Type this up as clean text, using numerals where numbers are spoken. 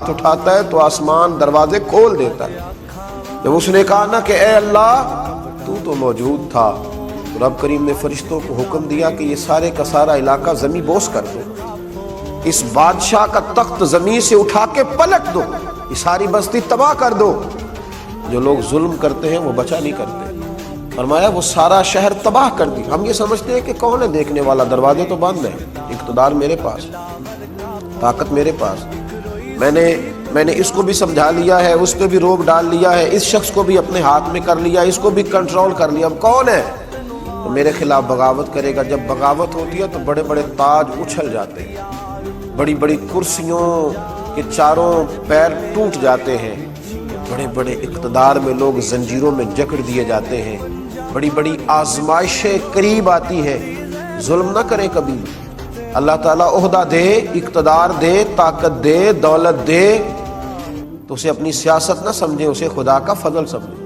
اٹھاتا ہے تو آسمان دروازے کھول دیتا ہے۔ جب اس نے کہا نا کہ اے اللہ تو موجود تھا، تو رب کریم نے فرشتوں کو حکم دیا کہ یہ سارے کا سارا علاقہ زمین بوس کر دو، اس بادشاہ کا تخت زمین سے اٹھا کے پلٹ دو، یہ ساری بستی تباہ کر دو۔ جو لوگ ظلم کرتے ہیں وہ بچا نہیں کرتے، فرمایا وہ سارا شہر تباہ کر دی۔ ہم یہ سمجھتے ہیں کہ کون ہے دیکھنے والا، دروازے تو بند ہیں، اقتدار میرے پاس، طاقت میرے پاس، میں نے اس کو بھی سمجھا لیا ہے، اس پہ بھی روک ڈال لیا ہے، اس شخص کو بھی اپنے ہاتھ میں کر لیا، اس کو بھی کنٹرول کر لیا، اب کون ہے تو میرے خلاف بغاوت کرے گا؟ جب بغاوت ہوتی ہے تو بڑے بڑے تاج اچھل جاتے ہیں، بڑی بڑی کرسیوں کے چاروں پیر ٹوٹ جاتے ہیں، بڑے بڑے اقتدار میں لوگ زنجیروں میں جکڑ دیے جاتے ہیں، بڑی بڑی آزمائشیں قریب آتی ہیں۔ ظلم نہ کریں کبھی، اللہ تعالیٰ عہدہ دے، اقتدار دے، طاقت دے، دولت دے تو اسے اپنی سیاست نہ سمجھیں، اسے خدا کا فضل سمجھیں۔